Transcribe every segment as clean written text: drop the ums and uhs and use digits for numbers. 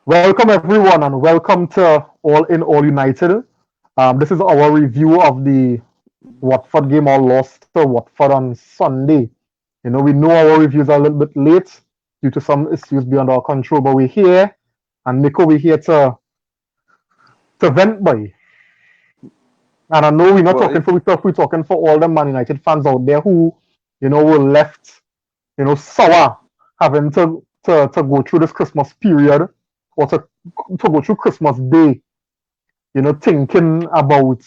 Welcome everyone and welcome to All in All United. This is our review of the Watford game or loss to Watford on Sunday. We know our reviews are a little bit late due to some issues beyond our control, but we're here and Nico, we're here to vent by. And I know we're not talking Boy, for myself, we're talking for all the Man United fans out there who, were left, sour having to go through this Christmas period or to go through Christmas Day thinking about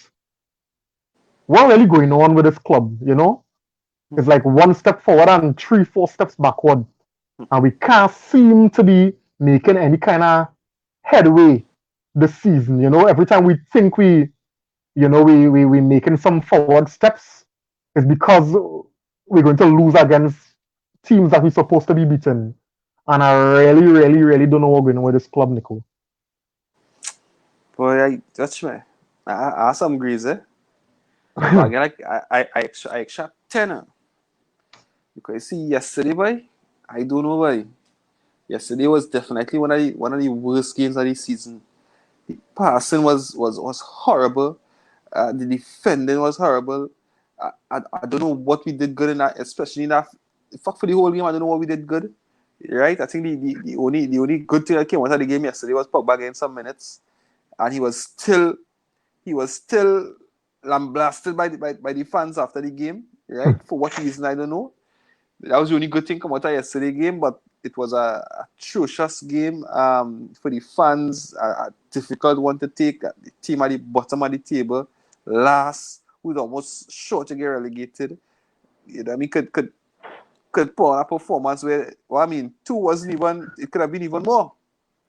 what really going on with this club. It's like one step forward and three, four steps backward. And we can't seem to be making any kind of headway this season. Every time we think we making some forward steps, it's because we're going to lose against teams that we're supposed to be beating. And I really, really, really don't know what's going on with this club, Nico. boy, touch me. I some grease, eh? But again, I extra 10. Because you see, yesterday, boy, I don't know, boy. Yesterday was definitely one of the worst games of the season. The passing was horrible. The defending was horrible. I don't know what we did good in that, especially in that. Fuck for the whole game, I don't know what we did good. Right? I think the only good thing that came out of the game yesterday was Pogba getting some minutes, and he was still lambasted by the fans after the game, right? For what reason, I don't know. That was the only good thing come out of yesterday's game, but it was a atrocious game for the fans, a difficult one to take. The team at the bottom of the table, last, who's almost sure to get relegated. I mean, could put on a performance where, well, I mean, two wasn't even, it could have been even more.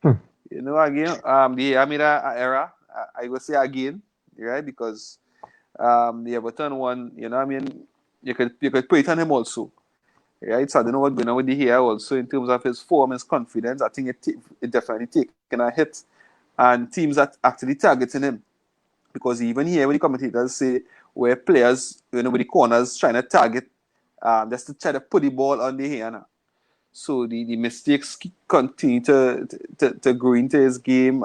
Again, the Amira era, I will say again, right? Because the Everton one, I mean, you could put it on him also, right? So I don't know what's going on with the here also in terms of his form, his confidence. I think it definitely taken a hit, and teams are actually targeting him because even here, when the commentators say where players, with the corners trying to target, just to try to put the ball on the hand. So the mistakes continue to grow into his game.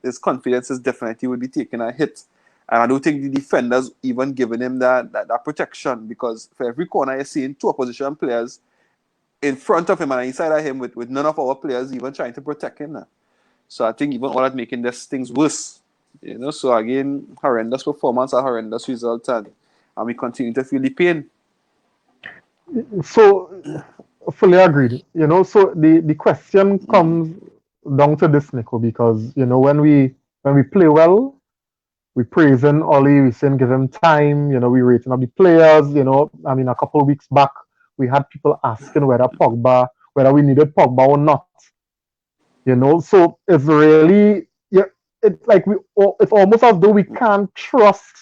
His confidence is definitely will be taking a hit. And I don't think the defenders even giving him that protection, because for every corner you're seeing two opposition players in front of him and inside of him with none of our players even trying to protect him now. So I think even all that making these things worse. So again, horrendous performance, a horrendous result, and we continue to feel the pain. So fully agreed. So the question comes down to this, Nico, because when we play well, we praising Ollie, we saying give him time, we rating up the players. I mean, a couple of weeks back we had people asking whether we needed Pogba or not. So it's really, yeah, it's like it's almost as though we can't trust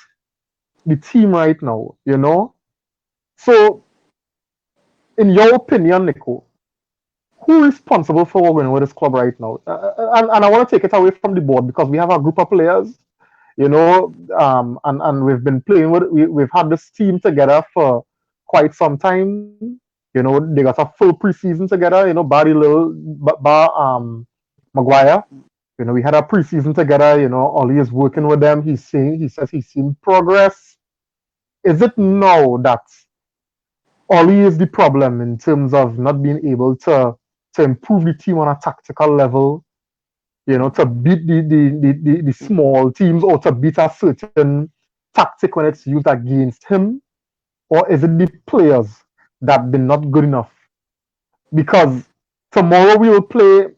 the team right now. So in your opinion, Nico, who is responsible for what we're doing with this club right now? And I want to take it away from the board because we have a group of players, and we've been playing we've had this team together for quite some time. They got a full preseason together. Barry Little, Maguire. We had a preseason together. Ollie is working with them. He says he's seen progress. Is it now that Ollie is the problem in terms of not being able to improve the team on a tactical level, to beat the small teams or to beat a certain tactic when it's used against him? Or is it the players that they're not good enough? Because tomorrow we will play,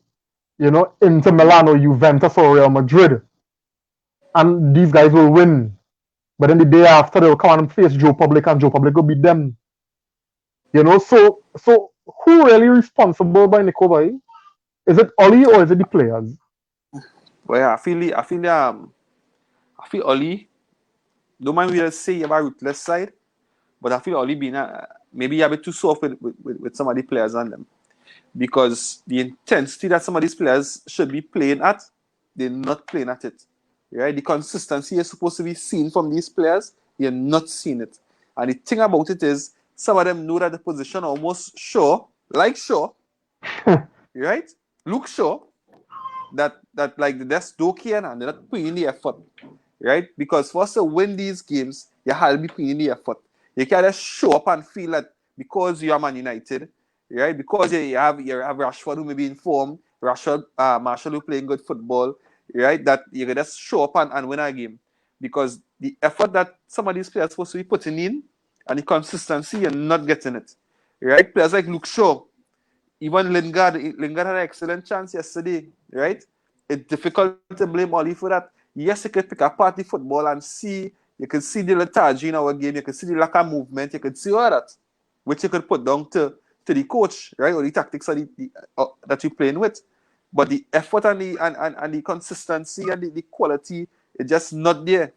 Inter Milan or Juventus or Real Madrid, and these guys will win. But then the day after, they'll come and face Joe Public, and Joe Public will beat them. So who really responsible by Nico? Is it Oli or is it the players? Well, yeah, I feel Oli. Don't mind we say about ruthless side, but I feel Oli being maybe a bit too soft with some of the players on them, because the intensity that some of these players should be playing at, they're not playing at it. Right? The consistency is supposed to be seen from these players, you're not seeing it. And the thing about it is, some of them know that the position almost sure, like sure, right? Look sure, that like the just don't care and they're not putting in the effort, right? Because for us to win these games, you have to be putting in the effort. You can't just show up and feel that because you are Man United, right? Because you have Rashford who may be in form, Rashford, Marshall who playing good football, right? That you can just show up and win a game. Because the effort that some of these players are supposed to be putting in and the consistency, you're not getting it. Right? Players like Luke Shaw, even Lingard had an excellent chance yesterday, right? It's difficult to blame Oli for that. Yes, you could pick apart the football and see, you can see the lethargy in our game, you can see the lack of movement, you can see all that, which you could put down to the coach, right? Or the tactics that you're playing with. But the effort and the consistency and the quality is just not there.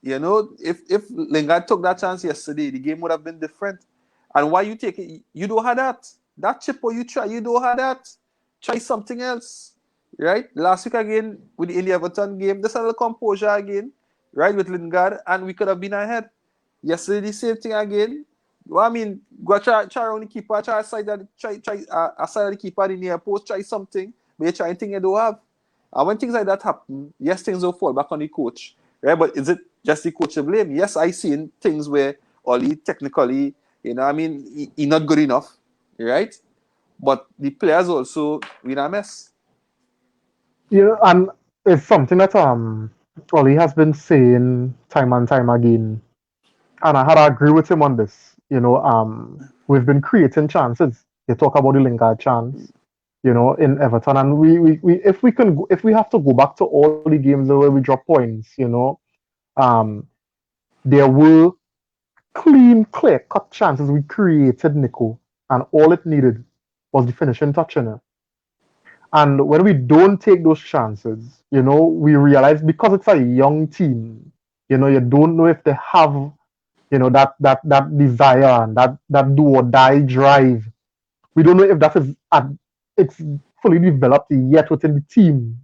You know, if Lingard took that chance yesterday, the game would have been different. And why you take it? You don't have that. That chip or you try, you don't have that. Try something else. Right? Last week again, with the Everton game, there's a little composure again, right, with Lingard, and we could have been ahead. Yesterday, the same thing again. Well, I mean, go try around the keeper, try aside the keeper in the near post, try something, but you try anything you don't have. And when things like that happen, yes, things will fall back on the coach, right? But is it just the coach to blame? Yes, I seen things where Oli technically, I mean, he not good enough, right? But the players also in a mess. Yeah, and it's something that Ollie has been saying time and time again, and I had to agree with him on this. We've been creating chances. You talk about the Lingard chance, in Everton, and we if we have to go back to all the games where we drop points, um, there were clean, clear-cut chances we created, Nico, and all it needed was the finishing touch in it. And when we don't take those chances, we realize because it's a young team, you don't know if they have, that desire and that do or die drive. We don't know if that is it's fully developed yet within the team,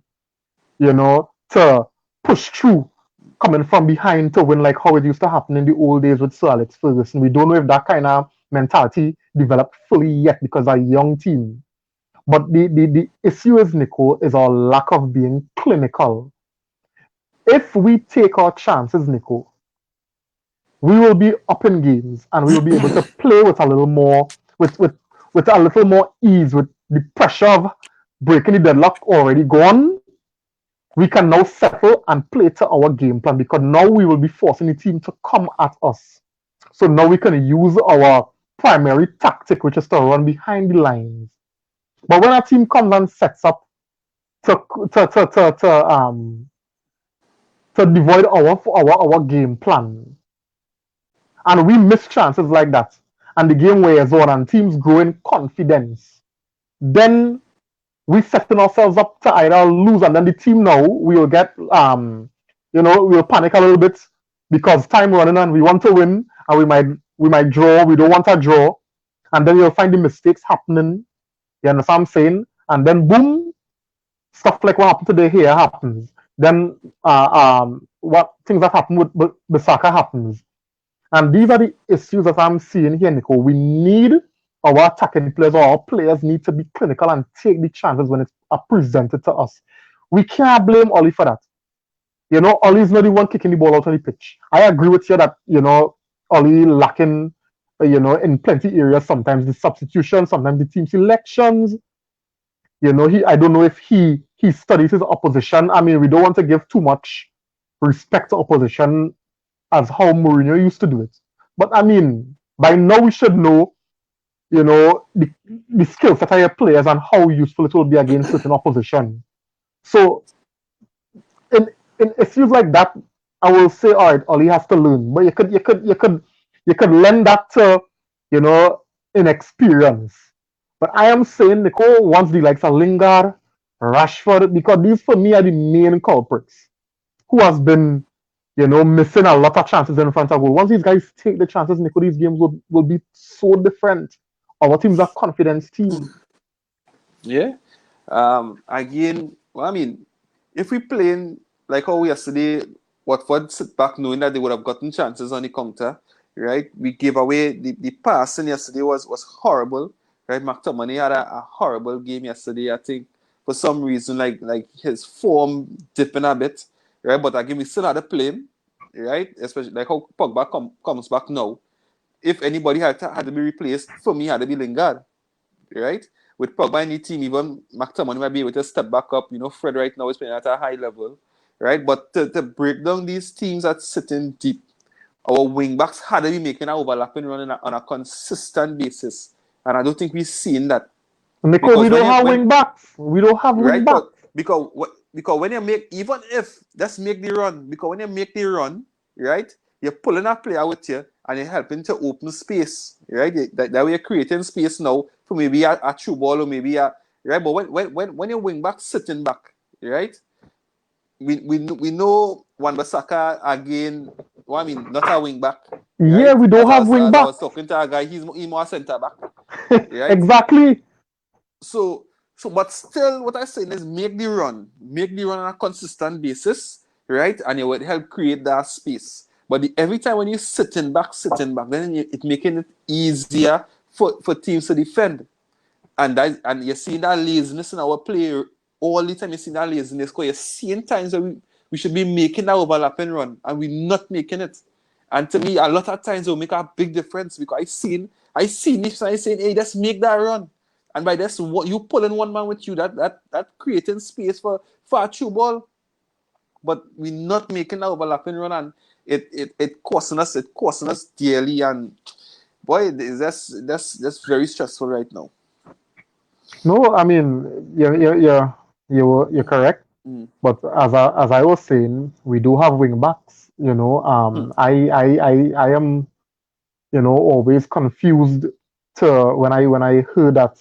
to push through, coming from behind to win like how it used to happen in the old days with Sir Alex Ferguson. We don't know if that kind of mentality developed fully yet because a young team. But the issue is, Nico, is our lack of being clinical. If we take our chances, Nico, we will be up in games and we will be able to play with a little more, with a little more ease, with the pressure of breaking the deadlock already gone. We can now settle and play to our game plan because now we will be forcing the team to come at us. So now we can use our primary tactic, which is to run behind the lines. But when a team comes and sets up to devoid our game plan, and we miss chances like that, and the game wears on, and teams grow in confidence, then we setting ourselves up to either lose, and then the team now will get we'll panic a little bit because time running and we want to win, and we might draw. We don't want to draw, and then you'll find the mistakes happening. You understand what I'm saying? And then boom, stuff like what happened today here happens. Then what things that happen with Bissaka happens. And these are the issues that I'm seeing here, Nico. We need our attacking players, or our players need to be clinical and take the chances when it's presented to us. We can't blame Oli for that. Oli's not the one kicking the ball out on the pitch. I agree with you that, Oli lacking, in plenty areas, sometimes the substitution, sometimes the team selections. I don't know if he studies his opposition. I mean, we don't want to give too much respect to opposition as how Mourinho used to do it. But I mean, by now we should know, the skill set of your players and how useful it will be against certain opposition. So in issues like that, I will say, all right, Oli has to learn. But you could lend that to, inexperience. But I am saying, Nico, once the likes of Lingard, Rashford, because these for me are the main culprits who has been, missing a lot of chances in front of goal. Once these guys take the chances, Nico, these games will be so different. Our team's a confidence team. Yeah. Again, well, I mean, if we playing like how yesterday, Watford sit back knowing that they would have gotten chances on the counter, right? We gave away the passing yesterday was horrible, right? McTominay had a horrible game yesterday. I think for some reason, like his form dipping a bit, right? But again, we still had to play him, right? Especially like how Pogba comes back now. If anybody had to be replaced, for me, had to be Lingard, right? With Pogba in the team, even McTominay might be able to step back up. Fred right now is playing at a high level, right? But to break down these teams that sitting deep, our wing backs had to be making an overlapping run on a consistent basis, and I don't think we've seen that. Nico, we Because don't have wing backs. We don't have wing right, backs. because when you make, even if let's make the run, because when you make the run, right, you're pulling a player with you and you're helping to open space, right? That way you're creating space now for maybe a true ball or maybe a right. But when your wing back sitting back, right? We know Wan-Bissaka again. Well, I mean, not a wing back, Yeah, right? we don't have wing As I was backs. talking to a guy, he's more center back, right? Exactly. So, but still, what I'm saying is make the run on a consistent basis, right? And it would help create that space. But every time when you're sitting back, then it's making it easier for teams to defend. And you're seeing that laziness in our play all the time. You're seeing that laziness because you're seeing times where we should be making that overlapping run and we're not making it. And to me, a lot of times it will make a big difference because I seen this and I saying, hey, let's make that run. And by this, what you pulling one man with you, that creating space for a true ball. But we're not making that overlapping run, and it costing us dearly. And boy, that's very stressful right now. No, I mean you're correct. Mm. But as I was saying, we do have wing backs. I am always confused to when I heard that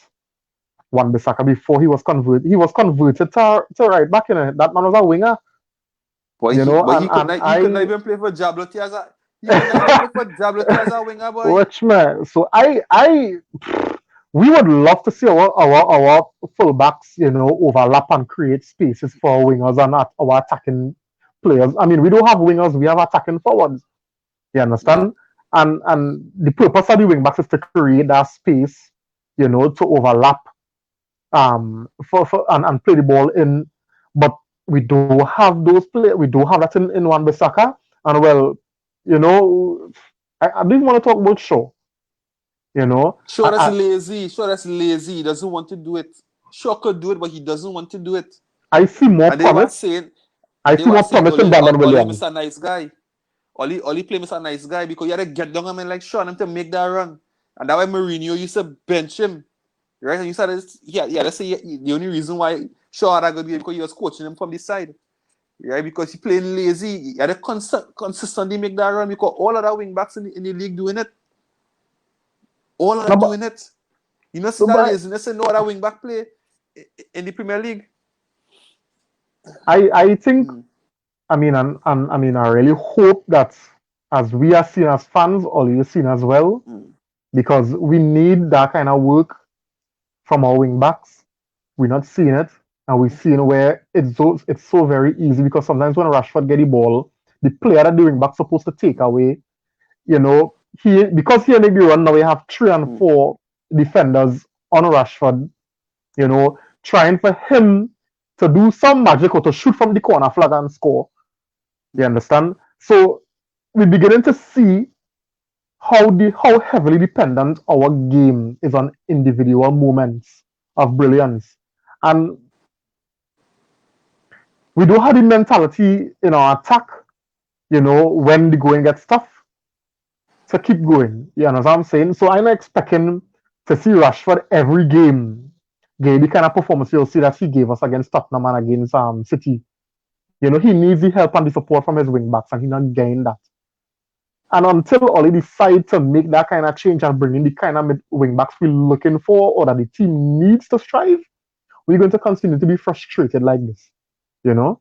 Wan-Bissaka before he was converted to right back. That man was a winger. Boy, he And he couldn't even play for Jabloti as a he couldn't even play for Jabloti as a winger, boy. watch me. So we would love to see our fullbacks, overlap and create spaces for our wingers and our attacking players. I mean, we don't have wingers, we have attacking forwards. You Yeah. understand? And the purpose of the wingbacks is to create that space, to overlap and play the ball in. But we do have those play. We do have that in Wan-Bissaka. And well, I didn't want to talk about Shaw. Sure, that's lazy. Sure, that's lazy. He doesn't want to do it. Sure could do it, but he doesn't want to do it. I see more And they were promise. saying, I see more promise in Brandon Oli Williams. Mr. Nice Guy. Oli play Mr. Nice Guy because you had to get down him and like Sean him to make that run. And that way Mourinho used to bench him. Right? And you said let's say the only reason why Shaw had a good game because he was coaching him from the side. Right? Because he playing lazy. He had to consistently make that run because all other wing backs in the league doing it. All are No, doing it. You know, see that laziness and no other wing back play in the Premier League. I think I mean and I mean I really hope that as we are seen as fans, or you're seen as well, because we need that kind of work from our wing backs. We're not seeing it, and we're seeing where it's so very easy because sometimes when Rashford get the ball, the player that the wing back's supposed to take away, because he make the run now, we have 3 and 4 defenders on Rashford, trying for him to do some magic or to shoot from the corner flag and score. You understand? So we're beginning to see how heavily dependent our game is on individual moments of brilliance. And we don't have the mentality in our attack, when the going gets tough, to keep going. You know what I'm saying? So I'm expecting to see Rashford every game get the kind of performance you'll see that he gave us against Tottenham and against City. He needs the help and the support from his wing backs, and he's not getting that. And until Oli decide to make that kind of change and bring in the kind of wing backs we're looking for, or that the team needs to strive, we're going to continue to be frustrated like this. Yeah,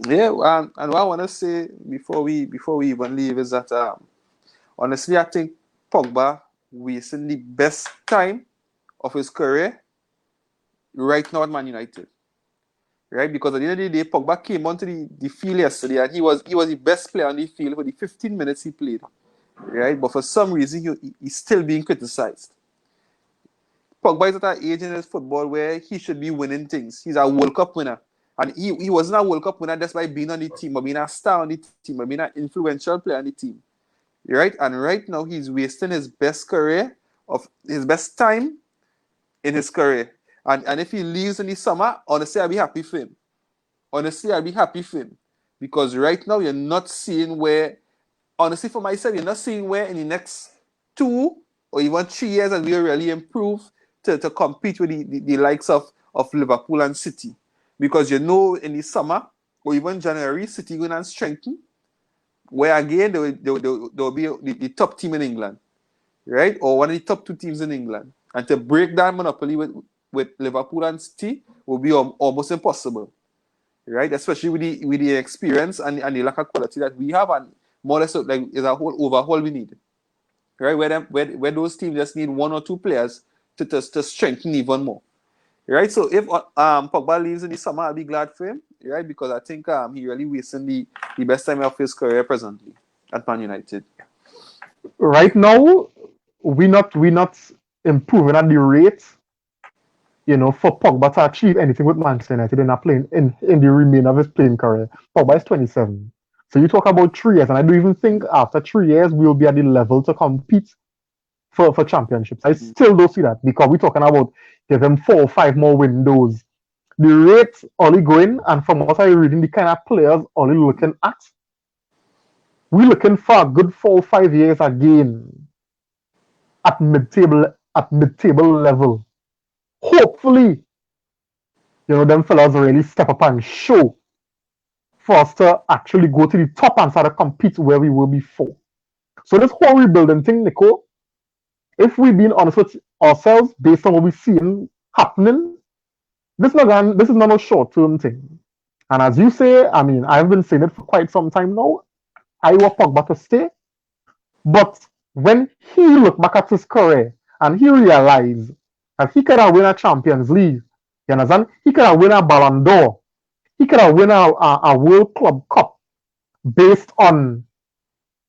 and what I want to say before we even leave is that honestly, I think Pogba wasting the best time of his career right now at Man United. Right? Because at the end of the day, Pogba came onto the field yesterday and he was the best player on the field for the 15 minutes he played. Right? But for some reason, he's still being criticized. Pogba is at an age in his football where he should be winning things. He's a World Cup winner. And he wasn't a World Cup winner just by being on the team, or being a star on the team, or being an influential player on the team. Right? And right now he's wasting his best career, of his best time in his career. And if he leaves in the summer, honestly, I'll be happy for him. Honestly, I'll be happy for him. Because right now you're not seeing where, honestly, for myself, you're not seeing where in the next 2 or even 3 years that we'll really improve to compete with the likes of Liverpool and City. Because in the summer or even January, City going and strengthen, where again they will be the top team in England, right? Or one of the top 2 teams in England. And to break that monopoly with Liverpool and City will be almost impossible, right? Especially with the experience and the lack of quality that we have, and more or less like is a whole overhaul we need, right? Where those teams just need 1 or 2 players to strengthen even more, right? So if Pogba leaves in the summer, I'll be glad for him, right? Because I think he really wasting the best time of his career presently at Man United. Right now, we not improving at the rate, for Pogba to achieve anything with Manchester United in the remainder of his playing career. Pogba is 27. So you talk about 3 years, and I don't even think after 3 years we'll be at the level to compete for championships. I still don't see that, because we're talking about give him 4 or 5 more windows. The rate only going, and from what I'm reading, the kind of players only looking at, we're looking for a good 4 or 5 years again at mid-table level. Hopefully, them fellas really step up and show for us to actually go to the top and start to compete where we were before. So this whole rebuilding thing, Nico, if we've been honest with ourselves based on what we're seeing happening, this is not a short-term thing. And as you say, I mean, I've been saying it for quite some time now, I want Pogba to stay. But when he looked back at his career and he realized that he could have won a Champions League, you understand? He could have won a Ballon d'Or. He could have won a World Club Cup based on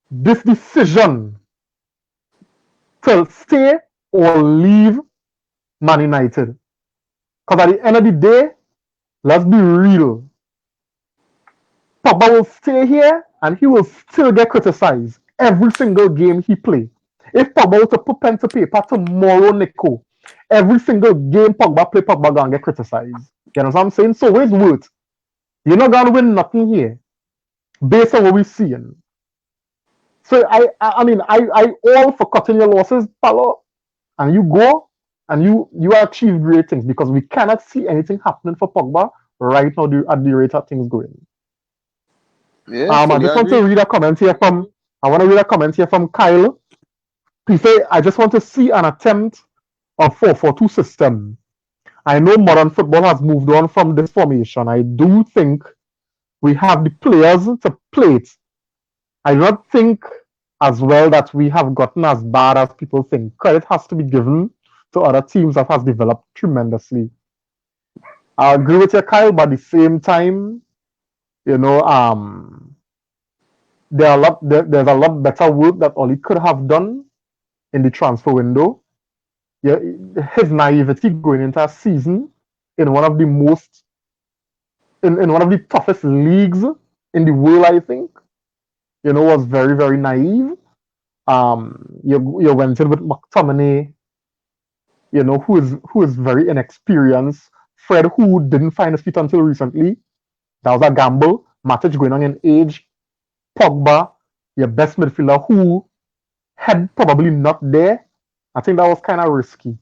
this decision to stay or leave Man United. Because at the end of the day, let's be real. Pogba will stay here and he will still get criticized every single game he plays. If Pogba were to put pen to paper tomorrow, Nico, every single game Pogba play, Pogba gonna get criticized. You know what I'm saying? So where's worth? You're not gonna win nothing here, based on what we're seeing. So I mean I all for cutting your losses, Palo, and you go and you achieve great things, because we cannot see anything happening for Pogba right now at the rate that things going. Yeah, I just want to read a comment here from Kyle. He say, I just want to see an attempt of 4-4-2 system. I know modern football has moved on from this formation. I do think we have the players to play it. I do not think as well that we have gotten as bad as people think. Credit has to be given to other teams that has developed tremendously. I agree with you, Kyle, but at the same time, there's a lot better work that Oli could have done in the transfer window. Yeah, his naivety going into a season in one of the one of the toughest leagues in the world, I think, was very, very naive. You went in with McTominay, who is very inexperienced. Fred, who didn't find his feet until recently. That was a gamble. Matic going on in age. Pogba, your best midfielder, who had probably not there. I think that was kind of risky,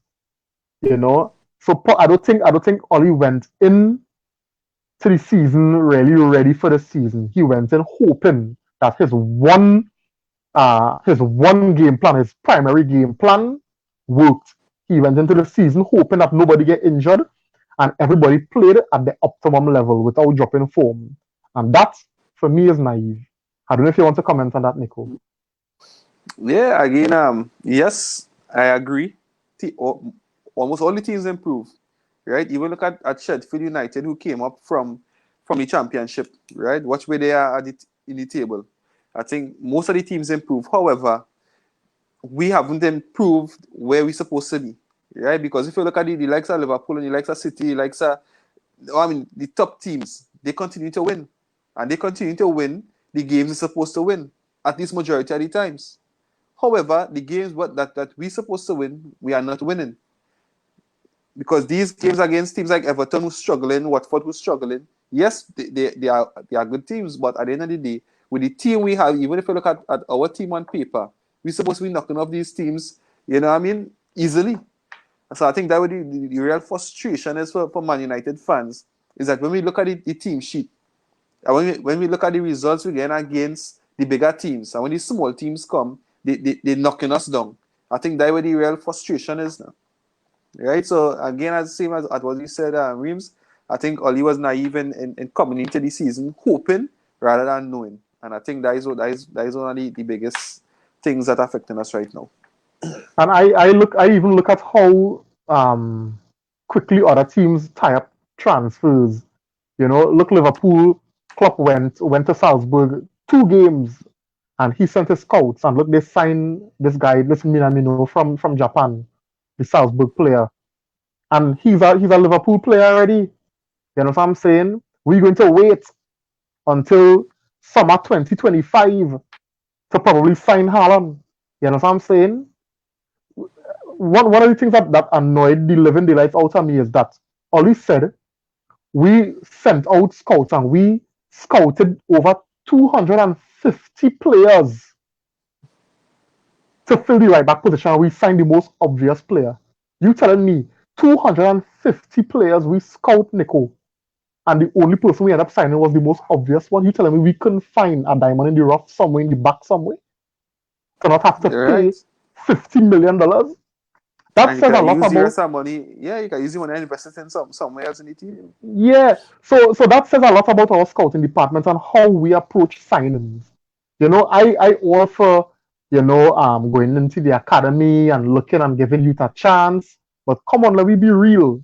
So I don't think Oli went in to the season really ready for the season. He went in hoping that his one game plan, his primary game plan, worked. He went into the season hoping that nobody get injured and everybody played at the optimum level without dropping form. And that, for me, is naive. I don't know if you want to comment on that, Nico. Yeah, again, yes, I agree. Almost all the teams improve, right? Even look at Sheffield United, who came up from the championship, right? Watch where they are in the table. I think most of the teams improve. However, we haven't improved where we're supposed to be. right? Because if you look at the likes of Liverpool and the likes of City, the likes of, the top teams, they continue to win. And they continue to win the games they're supposed to win, at least majority of the times. However, the games that we're supposed to win, we are not winning. Because these games against teams like Everton who's struggling, Watford who's struggling, yes, they are good teams, but at the end of the day, with the team we have, even if you look at our team on paper, we're supposed to be knocking off these teams, easily. So I think that would be the real frustration is for Man United fans, is that when we look at the team sheet, and when we look at the results we get against the bigger teams, and when the small teams come, they're knocking us down. I think that where the real frustration is now. Right? So again, as same as what you said, Reams, I think Oli was naive in coming into the season hoping rather than knowing. And I think that is one of the biggest things that are affecting us right now. And I even look at how quickly other teams tie up transfers. Look, Liverpool, Klopp went to Salzburg 2 games, and he sent his scouts, and look, they signed this guy, this Minamino from Japan, the Salzburg player, and he's a Liverpool player already. You know what I'm saying? We're going to wait until summer 2025 to probably sign Haaland. You know what I'm saying? One of the things that annoyed the living daylights out of me is that Ollie said we sent out scouts and we scouted over 250 players to fill the right back position. We signed the most obvious player. You telling me 250 players we scout, Nico, and the only person we ended up signing was the most obvious one? You telling me we couldn't find a diamond in the rough somewhere in the back somewhere to not have to pay $50 million? That says a lot about. You can use the money and invest it in somewhere else in the team. Yeah, so that says a lot about our scouting department and how we approach signings. I offer, going into the academy and looking and giving youth a chance. But come on, let me be real.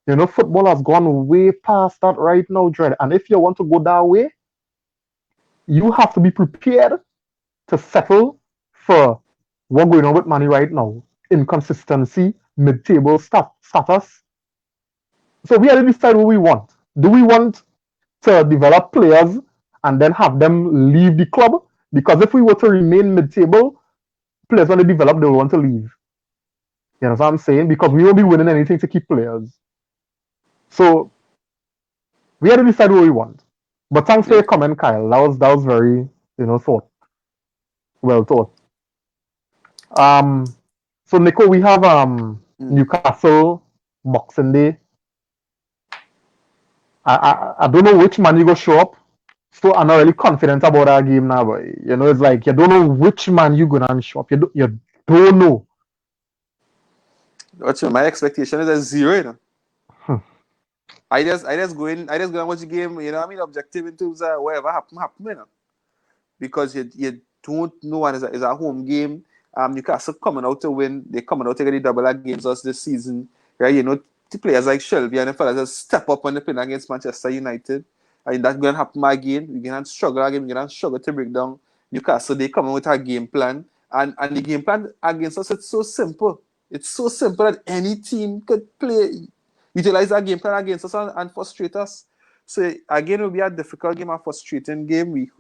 Football has gone way past that right now, Dred. And if you want to go that way, you have to be prepared to settle for what's going on with money right now. Inconsistency, mid-table status. So we have to decide what we want. Do we want to develop players and then have them leave the club? Because if we were to remain mid-table, players when they develop, they'll want to leave. You know what I'm saying? Because we won't be winning anything to keep players. So we have to decide what we want. But thanks for your comment, Kyle. That was very, well thought. So Nico, we have Newcastle Boxing Day. I don't know which man you go show up, so I'm not really confident about our game now. But it's like you don't know which man you gonna show up. You don't know. My expectation is a 0. I just go in and watch the game. Objective in terms of whatever happen. Because you don't know what is a home game. Newcastle coming out to win. They're coming out to get the double against us this season, right? The players like Shelby and the fellas just step up when they play against Manchester United. And that's going to happen again. We're going to struggle again. We're going to struggle to break down Newcastle. They come in with a game plan. And the game plan against us, it's so simple. It's so simple that any team could utilize that game plan against us and frustrate us. So again, it will be a difficult game, a frustrating game. We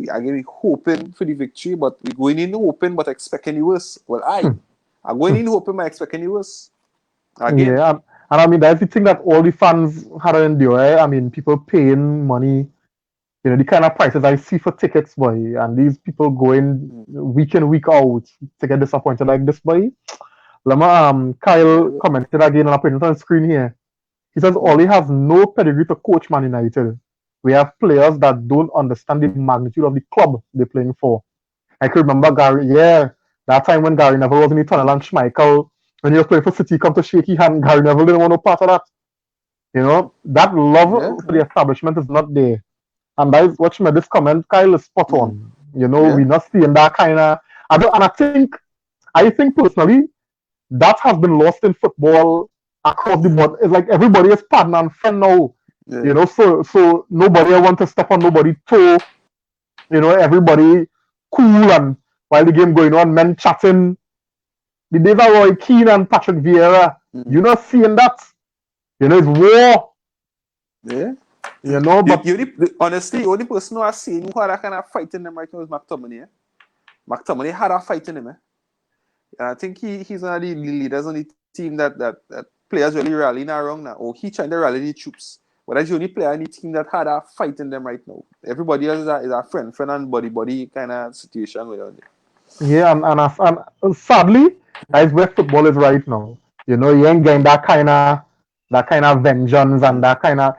hoping for the victory, but we're going in hoping but expecting the worst. Well, I'm going in hoping but expecting the worst. Again. Yeah, and I mean that's the thing that all the fans had to endure. I mean, people paying money, the kind of prices I see for tickets, boy, and these people going week in, week out to get disappointed like this, boy. Kyle commented again, and I put it on the screen here. He says Oli has no pedigree to coach Man United. We have players that don't understand the magnitude of the club they're playing for. I can remember that time when Gary Neville was in the tunnel and Schmeichel, when he was playing for City, come to shake his hand, Gary Neville didn't want no part of that. That love for the establishment is not there. And that is what made this comment, Kyle, is spot on. We're not seeing that kind of... And I think personally, that has been lost in football across the board. It's like everybody is partner and friend now. Yeah. So nobody want to step on nobody's toe. Everybody cool and while the game going on, men chatting. the days of Roy Keane and Patrick Vieira. You're not seeing that. You know, it's war. Yeah. You know, but Honestly, the only person who I've seen who had that kind of fight in them right now is McTominay. McTominay had a fight in him. And I think he's one of the leaders on the team that players really rallying around now. Or he trying to rally the troops. But that's the only player on the team that had a fight in them right now. Everybody else is a friend and buddy kind of situation with it. yeah, and sadly, that's where football is right now. You know, you ain't getting that kind of vengeance and that kind of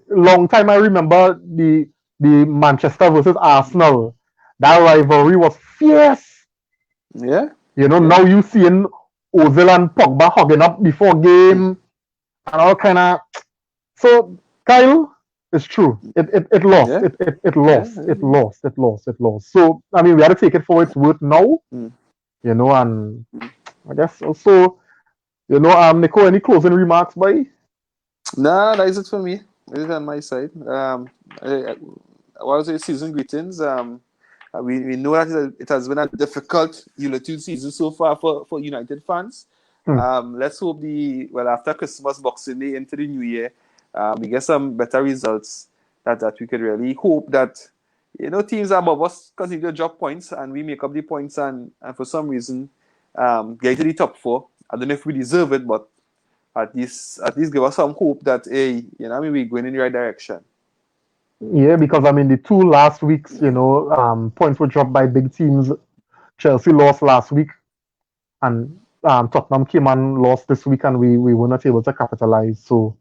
long time. I remember the Manchester versus Arsenal. That rivalry was fierce. Yeah. You know, now you seeing Ozil and Pogba hugging up before game and all kind of. So Kyle, it's true. It lost. Yeah. It lost. It lost. It lost. It lost. So I mean, we had to take it for its worth now. You know, and I guess also, you know, Nico, any closing remarks, boy? Nah, that is it for me. It is on my side. What was it? Season greetings. We know that it has been a difficult Euro-2 season so far for United fans. Let's hope after Christmas, Boxing Day into the New Year, we get some better results that we could really hope that, you know, teams above us continue to drop points and we make up the points and for some reason get to the top 4. I don't know if we deserve it, but at least give us some hope that, hey, you know, we're going in the right direction. Yeah, because I mean the 2 last weeks, you know, points were dropped by big teams. Chelsea lost last week, and Tottenham came and lost this week, and we were not able to capitalize. So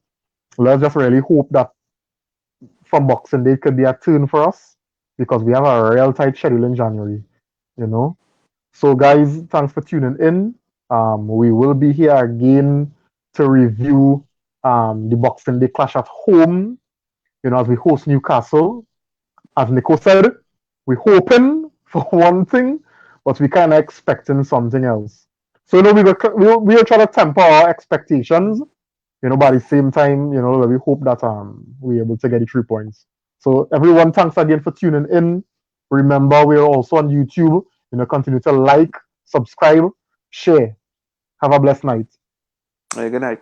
let's just really hope that from Boxing Day it could be a turn for us because we have a real tight schedule in January. You know. So guys, thanks for tuning in. We will be here again to review the Boxing Day clash at home. You know, as we host Newcastle. As Nico said, we're hoping for one thing, but we kind of expecting something else. So, you know, we'll try to temper our expectations, you know, but at the same time, you know, we hope that we're able to get the 3 points. So, everyone, thanks again for tuning in. Remember, we're also on YouTube. You know, continue to like, subscribe, share. Have a blessed night. Good night.